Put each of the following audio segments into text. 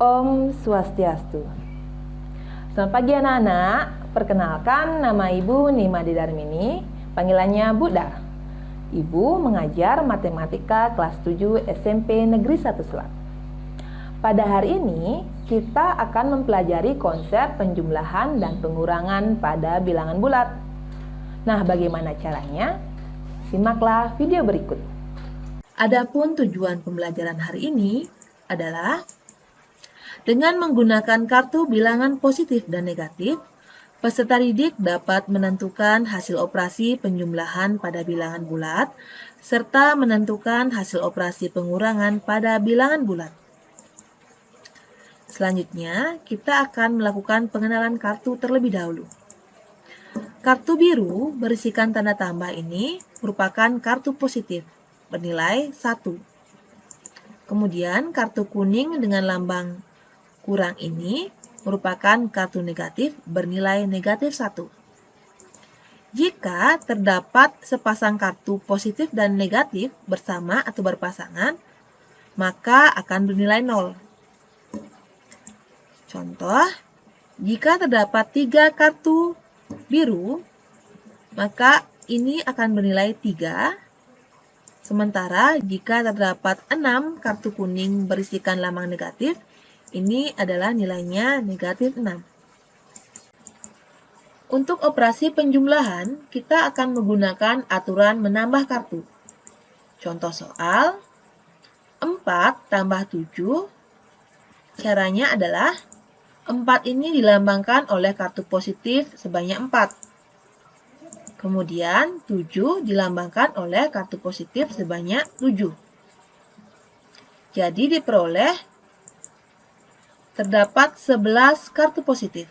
Om Swastiastu. Selamat pagi anak-anak, perkenalkan nama Ibu Nimade Darmini, panggilannya Bunda. Ibu mengajar matematika kelas 7 SMP Negeri 1 Selat. Pada hari ini, kita akan mempelajari konsep penjumlahan dan pengurangan pada bilangan bulat. Nah, bagaimana caranya? Simaklah video berikut. Adapun tujuan pembelajaran hari ini adalah dengan menggunakan kartu bilangan positif dan negatif, peserta didik dapat menentukan hasil operasi penjumlahan pada bilangan bulat, serta menentukan hasil operasi pengurangan pada bilangan bulat. Selanjutnya, kita akan melakukan pengenalan kartu terlebih dahulu. Kartu biru berisikan tanda tambah ini merupakan kartu positif, bernilai 1. Kemudian, kartu kuning dengan lambang kurang ini merupakan kartu negatif bernilai negatif 1. Jika terdapat sepasang kartu positif dan negatif bersama atau berpasangan, maka akan bernilai 0. Contoh, jika terdapat 3 kartu biru, maka ini akan bernilai 3. Sementara jika terdapat 6 kartu kuning berisikan lambang negatif, ini adalah nilainya negatif 6. Untuk operasi penjumlahan, kita akan menggunakan aturan menambah kartu. Contoh soal, 4 tambah 7, caranya adalah 4 ini dilambangkan oleh kartu positif sebanyak 4. Kemudian 7 dilambangkan oleh kartu positif sebanyak 7. Jadi diperoleh terdapat 11 kartu positif.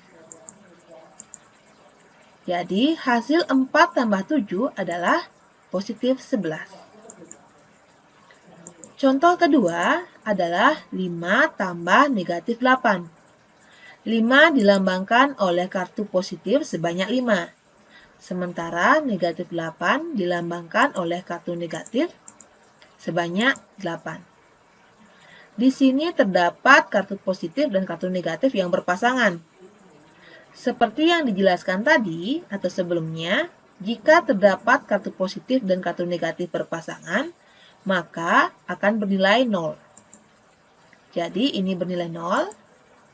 Jadi hasil 4 tambah 7 adalah positif 11. Contoh kedua adalah 5 tambah negatif 8. 5 dilambangkan oleh kartu positif sebanyak 5. Sementara negatif 8 dilambangkan oleh kartu negatif sebanyak 8. Di sini terdapat kartu positif dan kartu negatif yang berpasangan. Seperti yang dijelaskan tadi atau sebelumnya, jika terdapat kartu positif dan kartu negatif berpasangan, maka akan bernilai 0. Jadi ini bernilai 0,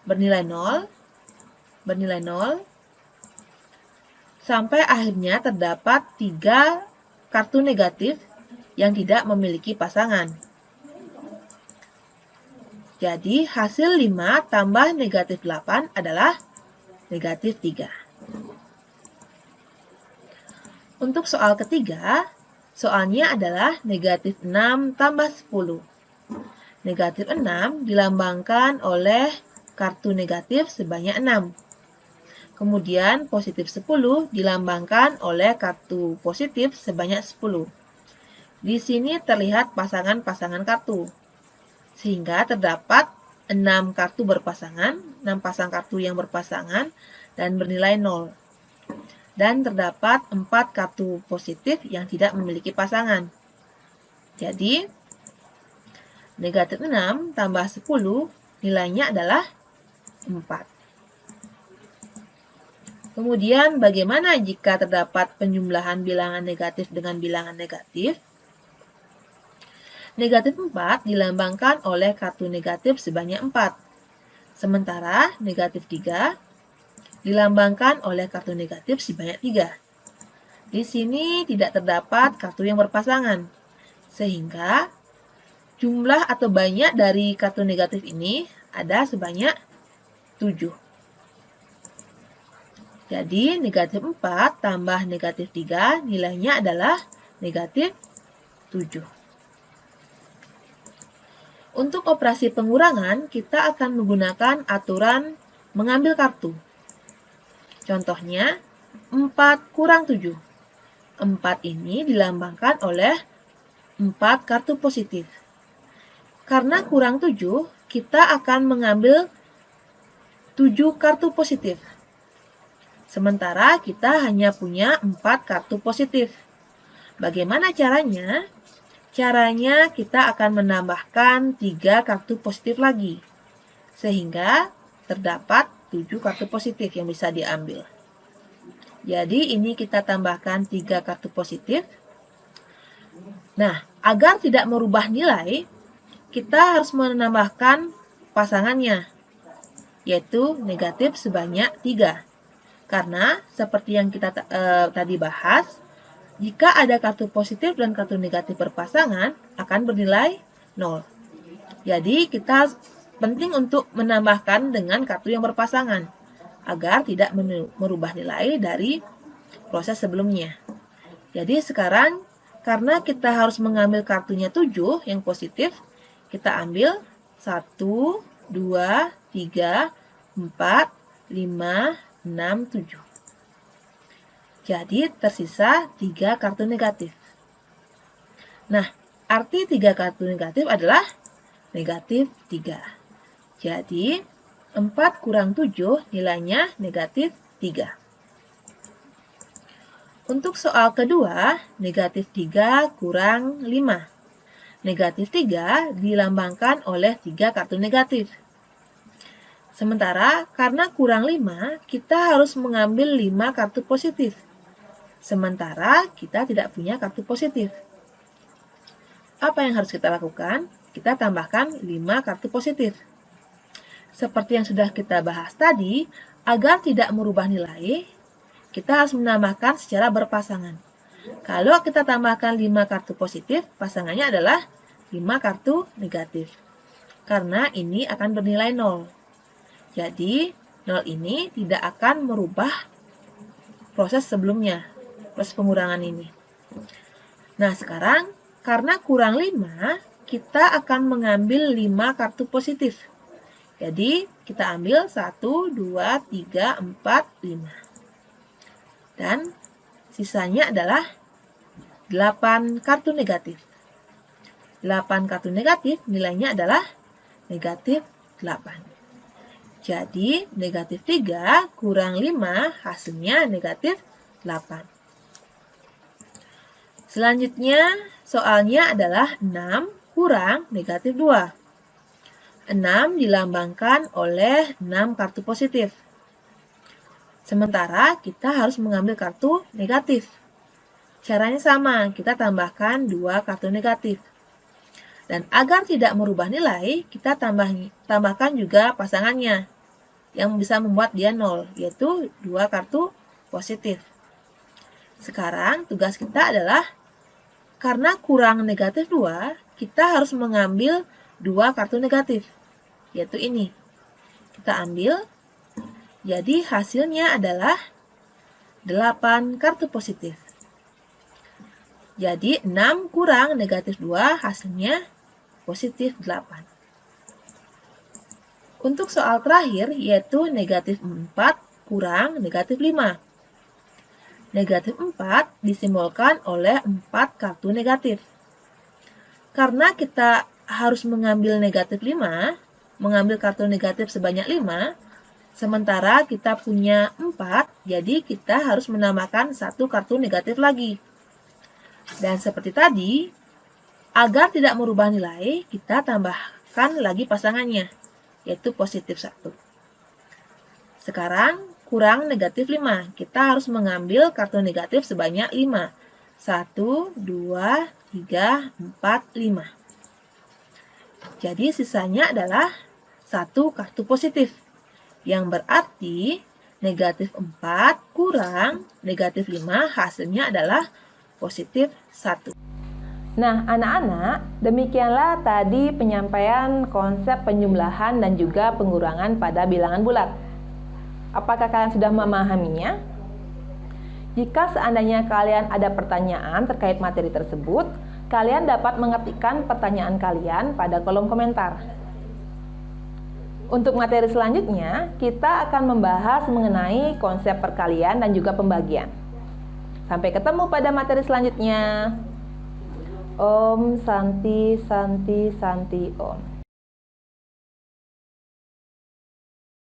bernilai 0, bernilai 0, sampai akhirnya terdapat 3 kartu negatif yang tidak memiliki pasangan. Jadi hasil 5 tambah negatif 8 adalah negatif 3. Untuk soal ketiga, soalnya adalah negatif 6 tambah 10. Negatif 6 dilambangkan oleh kartu negatif sebanyak 6. Kemudian positif 10 dilambangkan oleh kartu positif sebanyak 10. Di sini terlihat pasangan-pasangan kartu. Sehingga terdapat 6 kartu berpasangan, 6 pasang kartu yang berpasangan dan bernilai 0. Dan terdapat 4 kartu positif yang tidak memiliki pasangan. Jadi, negatif 6 tambah 10 nilainya adalah 4. Kemudian, bagaimana jika terdapat penjumlahan bilangan negatif dengan bilangan negatif? Negatif 4 dilambangkan oleh kartu negatif sebanyak 4. Sementara negatif 3 dilambangkan oleh kartu negatif sebanyak 3. Di sini tidak terdapat kartu yang berpasangan, sehingga jumlah atau banyak dari kartu negatif ini ada sebanyak 7. Jadi negatif 4 tambah negatif 3 nilainya adalah negatif 7. Untuk operasi pengurangan, kita akan menggunakan aturan mengambil kartu. Contohnya, 4 kurang 7. 4 ini dilambangkan oleh 4 kartu positif. Karena kurang 7, kita akan mengambil 7 kartu positif. Sementara kita hanya punya 4 kartu positif. Bagaimana caranya? Caranya kita akan menambahkan 3 kartu positif lagi. sehingga terdapat 7 kartu positif yang bisa diambil. Jadi ini kita tambahkan 3 kartu positif. Nah, agar tidak merubah nilai, kita harus menambahkan pasangannya, yaitu negatif sebanyak 3. Karena seperti yang kita tadi bahas, jika ada kartu positif dan kartu negatif berpasangan, akan bernilai 0. Jadi kita penting untuk menambahkan dengan kartu yang berpasangan, agar tidak merubah nilai dari proses sebelumnya. Jadi sekarang, karena kita harus mengambil kartunya 7 yang positif, kita ambil 1, 2, 3, 4, 5, 6, 7. Jadi tersisa 3 kartu negatif. Nah, arti 3 kartu negatif adalah negatif 3. Jadi 4 kurang 7 nilainya negatif 3. Untuk soal kedua, negatif 3 kurang 5. Negatif 3 dilambangkan oleh 3 kartu negatif. Sementara karena kurang 5, kita harus mengambil 5 kartu positif. Sementara kita tidak punya kartu positif. Apa yang harus kita lakukan? Kita tambahkan 5 kartu positif. Seperti yang sudah kita bahas tadi, agar tidak merubah nilai, kita harus menambahkan secara berpasangan. Kalau kita tambahkan 5 kartu positif, pasangannya adalah 5 kartu negatif. Karena ini akan bernilai 0. Jadi, 0 ini tidak akan merubah proses sebelumnya, proses pengurangan ini. Nah, sekarang karena kurang 5, kita akan mengambil 5 kartu positif. Jadi, kita ambil 1, 2, 3, 4, 5. Dan sisanya adalah 8 kartu negatif. 8 kartu negatif nilainya adalah negatif 8. Jadi, negatif 3 kurang 5 hasilnya negatif 8. Selanjutnya, soalnya adalah 6 kurang negatif 2. 6 dilambangkan oleh 6 kartu positif. Sementara kita harus mengambil kartu negatif. Caranya sama, kita tambahkan 2 kartu negatif. Dan agar tidak merubah nilai, kita tambahkan juga pasangannya, yang bisa membuat dia 0, yaitu 2 kartu positif. Sekarang tugas kita adalah, karena kurang negatif 2, kita harus mengambil 2 kartu negatif, yaitu ini. Kita ambil, jadi hasilnya adalah 8 kartu positif. Jadi 6 kurang negatif 2 hasilnya positif 8. Untuk soal terakhir yaitu negatif 4 kurang negatif 5. Negatif 4 disimbolkan oleh 4 kartu negatif. Karena kita harus mengambil negatif 5, mengambil kartu negatif sebanyak 5, sementara kita punya 4, jadi kita harus menambahkan 1 kartu negatif lagi. Dan seperti tadi, agar tidak merubah nilai, kita tambahkan lagi pasangannya, yaitu positif 1. Sekarang, kurang negatif 5. Kita harus mengambil kartu negatif sebanyak 5. 1, 2, 3, 4, 5. Jadi sisanya adalah 1 kartu positif. Yang berarti negatif 4 kurang negatif 5 hasilnya adalah positif 1. Nah, anak-anak, demikianlah tadi penyampaian konsep penjumlahan dan juga pengurangan pada bilangan bulat. Apakah kalian sudah memahaminya? Jika seandainya kalian ada pertanyaan terkait materi tersebut, kalian dapat mengetikkan pertanyaan kalian pada kolom komentar. Untuk materi selanjutnya, kita akan membahas mengenai konsep perkalian dan juga pembagian. Sampai ketemu pada materi selanjutnya. Om Santi Santi Santi Om.